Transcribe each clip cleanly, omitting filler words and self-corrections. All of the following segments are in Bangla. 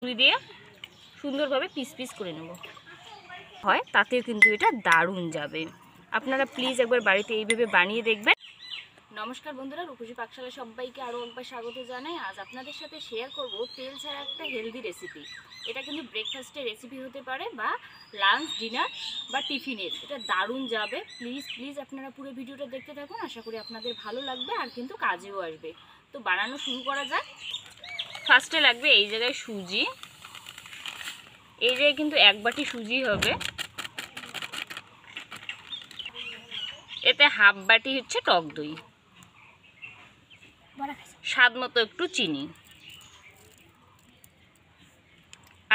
ছুরি দিয়ে সুন্দরভাবে পিস পিস করে নেব হয়, তাতেও কিন্তু এটা দারুণ যাবে। আপনারা প্লিজ একবার বাড়িতে এইভাবে বানিয়ে দেখবেন। নমস্কার বন্ধুরা, রূপসী পাকশালা সবাইকে আরও একবার স্বাগত জানাই। আজ আপনাদের সাথে শেয়ার করব তেল ছাড়া একটা হেলদি রেসিপি। এটা কিন্তু ব্রেকফাস্টের রেসিপি হতে পারে বা লাঞ্চ, ডিনার বা টিফিনের। এটা দারুণ যাবে। প্লিজ প্লিজ আপনারা পুরো ভিডিওটা দেখতে থাকুন, আশা করি আপনাদের ভালো লাগবে আর কিন্তু কাজেও আসবে। তো বানানো শুরু করা যাক। ফার্স্টে লাগবে এই জায়গায় সুজি। এই জায়গায় কিন্তু 1 বাটি সুজি হবে। এতে হাফ বাটি হচ্ছে টক দই, স্বাদ মতো একটু চিনি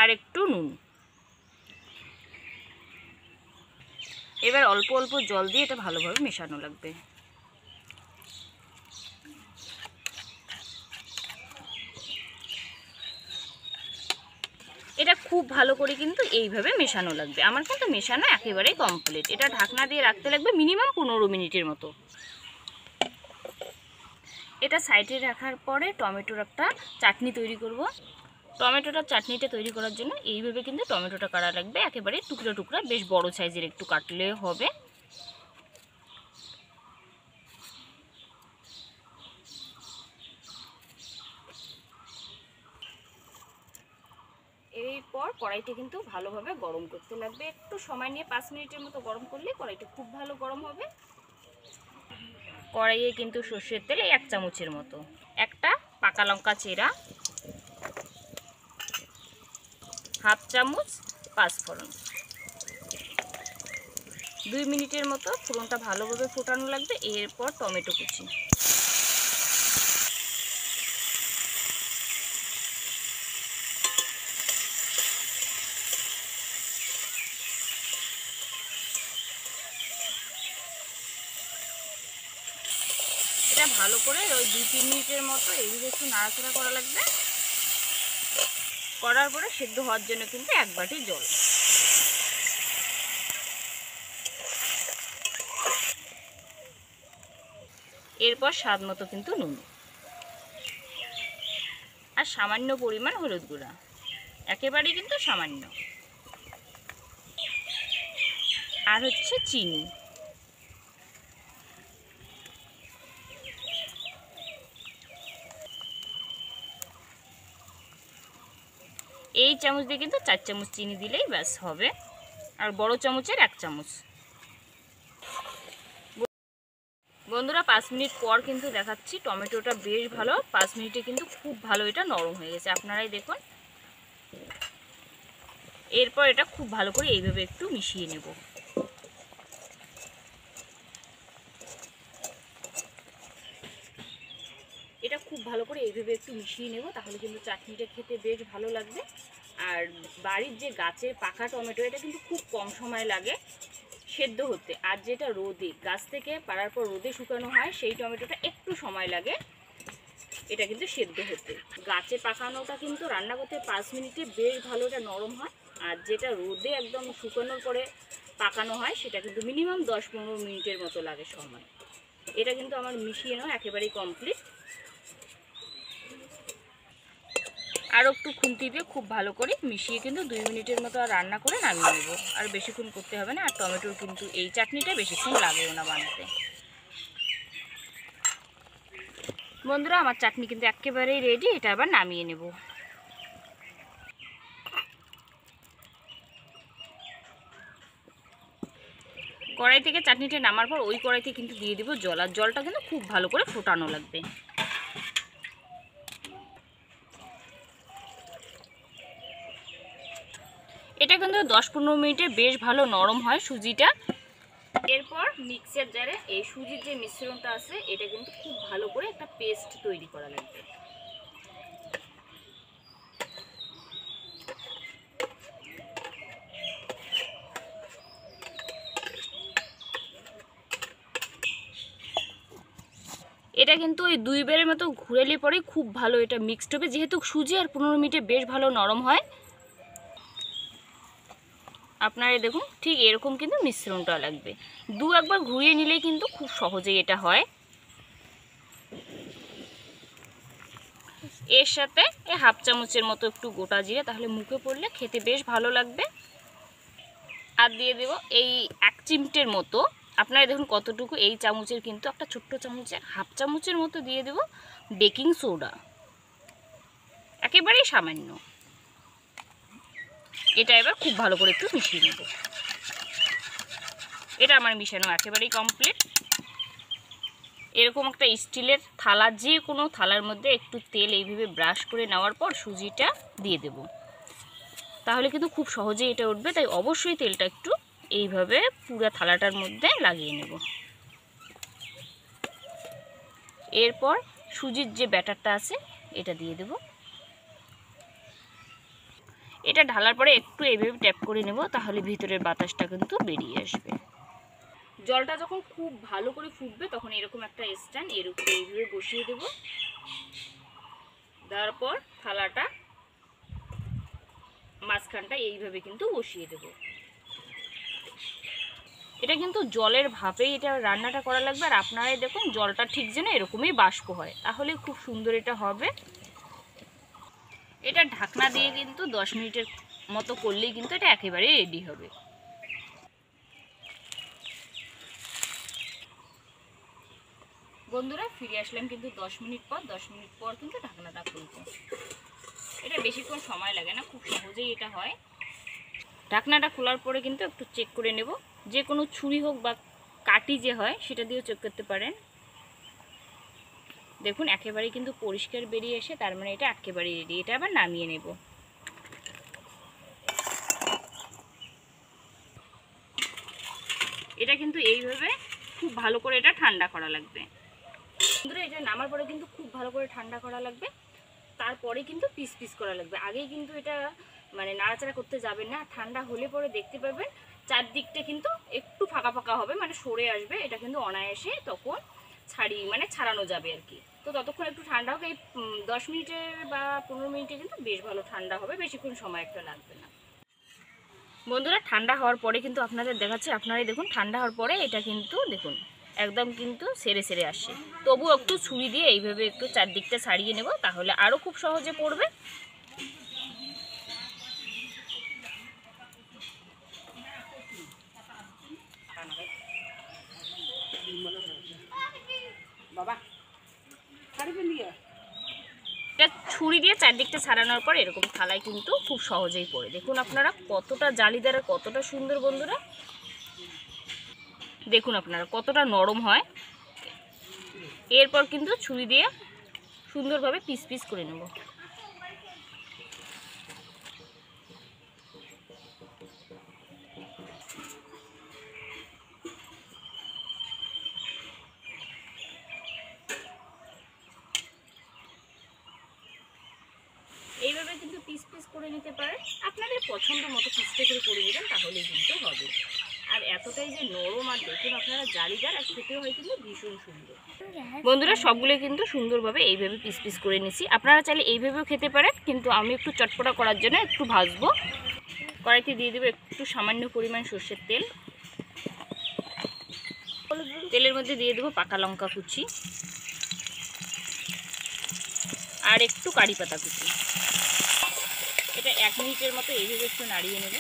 আর একটু নুন। এবার অল্প অল্প জল দিয়ে এটা ভালোভাবে মেশানো লাগবে। এটা খুব ভালো করে কিন্তু এইভাবে মেশানো লাগবে। আমার কিন্তু মেশানো একেবারেই কমপ্লিট। এটা ঢাকনা দিয়ে রাখতে লাগবে মিনিমাম 15 মিনিটের মতো। এটা সাইডে রাখার পরে টমেটোর একটা চাটনি তৈরি করব। টমেটোটার চাটনিটা তৈরি করার জন্য এইভাবে কিন্তু টমেটোটা কাটা লাগবে, একেবারে টুকরা টুকরা, বেশ বড় সাইজের একটু কাটলে হবে। এরপর কড়াইটা কিন্তু ভালোভাবে গরম করতে লাগবে। একটু সময় নিয়ে 5 মিনিটের মতো গরম করলে কড়াইটা খুব ভালো গরম হবে। কড়াইয়ে কিন্তু সর্ষের তেল 1 চামচের মতো, একটা পাকা লঙ্কা চেরা, হাফ চামচ পাঁচফোড়ন। 2 মিনিটের মতো ফোড়নটা ভালোভাবে ফোটানো লাগবে। এরপর টমেটো কুচি, এটা ভালো করে ওই 2-3 মিনিটের মতো এইভাবে একটু নাড়াচাড়া করা লাগবে। করার পরে সিদ্ধ হওয়ার জন্য কিন্তু 1 বাটি জল। এরপর স্বাদ মতো কিন্তু নুন আর সামান্য পরিমাণ হলুদ গুঁড়া, একেবারেই কিন্তু সামান্য, আর হচ্ছে চিনি। এই চামচ দিয়ে কিন্তু 4 চামচ চিনি দিলেই ব্যাস হবে, আর বড় চামচের 1 চামচ। বন্ধুরা 5 মিনিট পর কিন্তু দেখাচ্ছি টমেটোটা বেশ ভালো, 5 মিনিটে কিন্তু খুব ভালো এটা নরম হয়ে গেছে, আপনারাই দেখুন। এরপর এটা খুব ভালো করে এইভাবে একটু মিশিয়ে নেব। এটা খুব ভালো করে এইভাবে একটু মিশিয়ে নেব, তাহলে কিন্তু চাটনিটা খেতে বেশ ভালো লাগবে। আর বাড়ির যে গাছের পাকা টমেটো, এটা কিন্তু খুব কম সময় লাগে সেদ্ধ হতে। আর যেটা রোদে গাছ থেকে পাড়ার পর রোদে শুকানো হয়, সেই টমেটোটা একটু সময় লাগে এটা কিন্তু সেদ্ধ হতে। গাছে পাকানোটা কিন্তু রান্না করতে 5 মিনিটে বেশ ভালো এটা নরম হয়। আর যেটা রোদে একদম শুকানোর পরে পাকানো হয়, সেটা কিন্তু মিনিমাম 10-15 মিনিটের মতো লাগে সময়। এটা কিন্তু আমার মিশিয়ে নেওয়া একেবারেই কমপ্লিট। আরও একটু খুন্তি দিয়ে খুব ভালো করে মিশিয়ে কিন্তু 2 মিনিটের মতো রান্না করে নামিয়ে নেব। আর বেশিক্ষণ করতে হবে না। আর টমেটোর কিন্তু এই চাটনিটা বেশিক্ষণ লাগেও না বানাতে। বন্ধুরা আমার চাটনি কিন্তু একেবারেই রেডি, এটা আবার নামিয়ে নেব। কড়াই থেকে চাটনিটা নামার পর ওই কড়াইতে কিন্তু দিয়ে দেবো জল, আর জলটা কিন্তু খুব ভালো করে ফোটানো লাগবে। এটা কিন্তু 10-15 মিনিটে বেশ ভালো নরম হয় সুজিটা। এরপর মিক্সার জারে এই সুজির যে মিশ্রণটা আছে, এটা কিন্তু খুব ভালো করে একটা পেস্ট তৈরি করা লাগবে। এটা কিন্তু ওই 2 বারের মতো ঘুরালে পরে খুব ভালো এটা মিক্সড হবে, যেহেতু সুজি আর 15 মিনিটে বেশ ভালো নরম হয়। আপনারা দেখুন ঠিক এরকম কিন্তু মিশ্রণটা লাগবে। 2-1 বার ঘুরিয়ে নিলেই কিন্তু খুব সহজেই এটা হয়। এর সাথে এই হাফ চামচের মতো একটু গোটা জিরে, তাহলে মুখে পড়লে খেতে বেশ ভালো লাগবে। আর দিয়ে দেব এই 1 চিমটের মতো, আপনারা দেখুন কতটুকু, এই চামচের কিন্তু একটা ছোট্ট চামচের হাফ চামচের মতো দিয়ে দেব বেকিং সোডা, একেবারেই সামান্য। এটা এবার খুব ভালো করে একটু মিশিয়ে নেব। এটা আমার মিশানো একেবারেই কমপ্লিট। এরকম একটা স্টিলের থালা, যে কোনো থালার মধ্যে একটু তেল এইভাবে ব্রাশ করে নেওয়ার পর সুজিটা দিয়ে দেব, তাহলে কিন্তু খুব সহজেই এটা উঠবে। তাই অবশ্যই তেলটা একটু এইভাবে পুরো থালাটার মধ্যে লাগিয়ে নেব। এরপর সুজির যে ব্যাটারটা আছে এটা দিয়ে দেব। এটা ঢালার পরে একটু এইভাবে ট্যাপ করে নেব, তাহলে ভিতরের বাতাসটা কিন্তু বেরিয়ে আসবে। জলটা যখন খুব ভালো করে ফুটবে তখন এরকম একটা স্ট্যান্ড এর উপরে এইভাবে বসিয়ে দেব। দেওয়ার পর থালাটা মাঝখানটা এইভাবে কিন্তু বসিয়ে দেব। এটা কিন্তু জলের ভাপেই এটা রান্নাটা করা লাগবে। আর আপনারাই দেখুন জলটা ঠিক যেন এরকমই বাষ্প হয়, তাহলে খুব সুন্দর এটা হবে। এটা ঢাকনা দিয়ে কিন্তু 10 মিনিটের মতো করলেই কিন্তু এটা একেবারেই রেডি হবে। বন্ধুরা ফিরে আসলাম কিন্তু 10 মিনিট পর। 10 মিনিট পর কিন্তু ঢাকনাটা খুলবো। এটা বেশিক্ষণ সময় লাগে না, খুব সহজেই এটা হয়। ঢাকনাটা খোলার পরে কিন্তু একটু চেক করে নেব, যে কোনো ছুরি হোক বা কাটি যে হয় সেটা দিয়েও চেক করতে পারেন। দেখুন একেবারেই কিন্তু পরিষ্কার বেরিয়ে এসে, তার মানে এটা একেবারেই রেডি। এটা আবার নামিয়ে নেব। এটা কিন্তু এইভাবে খুব ভালো করে এটা ঠান্ডা করা লাগবে। বন্ধুরা এটা নামার পরে কিন্তু খুব ভালো করে ঠান্ডা করা লাগবে, তারপরে কিন্তু পিস পিস করা লাগবে। আগেই কিন্তু এটা মানে নাড়াচাড়া করতে যাবেন না। ঠান্ডা হলে পরে দেখতে পাবেন চারদিকটা কিন্তু একটু ফাঁকা ফাঁকা হবে, মানে সরে আসবে। এটা কিন্তু অনায়াসে তখন ছাড়ানো যাবে আর কি। তো ততক্ষণ একটু ঠান্ডা হোক। এই 10 মিনিটের বা 15 মিনিটে কিন্তু বেশ ভালো ঠান্ডা হবে, বেশিক্ষণ সময় একটা লাগবে না। বন্ধুরা ঠান্ডা হওয়ার পরে কিন্তু আপনাদের দেখাচ্ছি, আপনারাই দেখুন ঠান্ডা হওয়ার পরে এটা কিন্তু দেখুন একদম কিন্তু সেরে সেরে আসে। তবু একটু ছুরি দিয়ে এইভাবে একটু চারদিকটা ছাড়িয়ে নেব, তাহলে আরও খুব সহজে পড়বে। এটা ছুরি দিয়ে চারদিকটা ছাড়ানোর পর এরকম থালায় কিন্তু খুব সহজেই পড়ে। দেখুন আপনারা কতটা জালিদার, কতটা সুন্দর। বন্ধুরা দেখুন আপনারা কতটা নরম হয়। এরপর কিন্তু ছুরি দিয়ে সুন্দরভাবে পিস পিস করে নেব। এইভাবে কিন্তু পিস পিস করে নিতে পারেন, আপনাদের পছন্দ মতো পিসটা করে দেবেন, তাহলেই কিন্তু হবে। আর এতটাই যে নরম, আর দেখুন আপনারা জালিদার, আর খেতেও হয় কিন্তু ভীষণ সুন্দর। বন্ধুরা সবগুলো কিন্তু সুন্দরভাবে এইভাবে পিস পিস করে নিছি। আপনারা চাইলে এইভাবেও খেতে পারেন, কিন্তু আমি একটু চটপটা করার জন্য একটু ভাজবো। কড়াইতে দিয়ে দেবো একটু সামান্য পরিমাণ সর্ষের তেল। তেলের মধ্যে দিয়ে দেবো পাকা লঙ্কা কুচি আর একটু কারি পাতা কুচি। এটা 1 মিনিটের মতো এইভাবে একটু নাড়িয়ে নেব।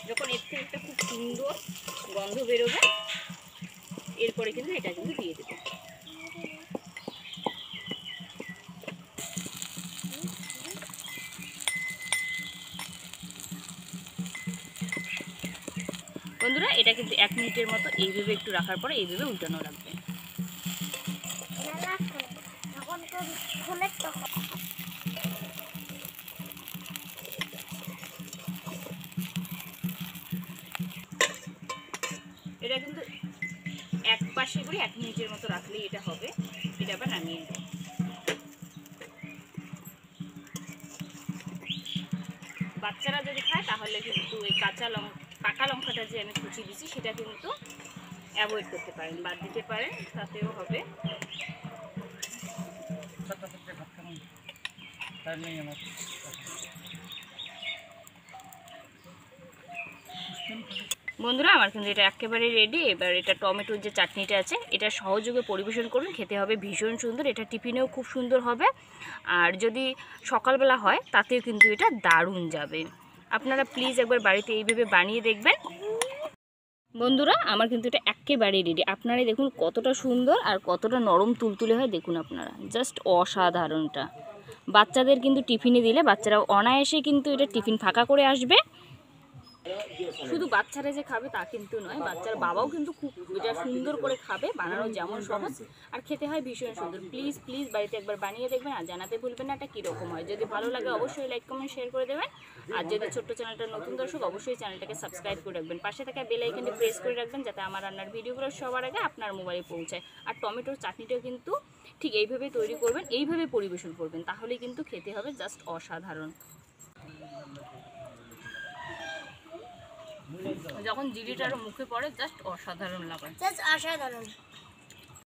যখন এর থেকে একটা খুব সুন্দর গন্ধ বেরোবে, এরপরে কিন্তু এটা কিন্তু দিয়ে দেবো। বন্ধুরা এটা কিন্তু 1 মিনিটের মতো এইভাবে একটু রাখার পরে এইভাবে উল্টানো লাগবে। এটা কিন্তু এক পাশে করে 1 মিনিটের মতো রাখলেই এটা হবে। এটা আবার নামিয়ে নেব। বাচ্চারা যদি খায় তাহলে কিন্তু এই পাকা লঙ্কাটা যে আমি কুচি দিচ্ছি সেটা কিন্তু অ্যাভয়েড করতে পারেন, বাদ দিতে পারেন, তাতেও হবে। বন্ধুরা আমার কিন্তু এটা একেবারে রেডি। এবার এটা টমেটোর যে চাটনিটা আছে এটা সহযোগে পরিবেশন করুন, খেতে হবে ভীষণ সুন্দর। এটা টিফিনেও খুব সুন্দর হবে, আর যদি সকালবেলা হয় তাতেও কিন্তু এটা দারুণ যাবে। আপনারা প্লিজ একবার বাড়িতে এইভাবে বানিয়ে দেখবেন। বন্ধুরা আমার কিন্তু এটা একেবারে রেডি। আপনারাই দেখুন কতটা সুন্দর আর কতটা নরম তুলতুলে হয়, দেখুন আপনারা, জাস্ট অসাধারণটা। বাচ্চাদের কিন্তু টিফিনে দিলে বাচ্চারা অনায়াসে কিন্তু এটা টিফিন ফাঁকা করে আসবে। শুধু বাচ্চারা যে খাবে তা কিন্তু নয়, বাচ্চার বাবাও কিন্তু খুব এটা সুন্দর করে খাবে। বানানো যেমন সহজ আর খেতে হয় ভীষণ সুন্দর। প্লিজ প্লিজ বাড়িতে একবার বানিয়ে দেখবেন আর জানাতে ভুলবেন না এটা কীরকম হয়। যদি ভালো লাগে অবশ্যই লাইক কমেন্ট শেয়ার করে দেবেন, আর যদি ছোট্ট চ্যানেলটা নতুন দর্শক অবশ্যই চ্যানেলটাকে সাবস্ক্রাইব করে রাখবেন, পাশে থাকা বেল আইকনটি প্রেস করে রাখবেন যাতে আমার রান্নার ভিডিওগুলো সবার আগে আপনার মোবাইলে পৌঁছায়। আর টমেটোর চাটনিটাও কিন্তু ঠিক এইভাবে তৈরি করবেন, এইভাবে পরিবেশন করবেন, তাহলেই কিন্তু খেতে হবে জাস্ট অসাধারণ। যখন জিরিটা আরো মুখে পড়ে জাস্ট অসাধারণ লাগে, জাস্ট অসাধারণ।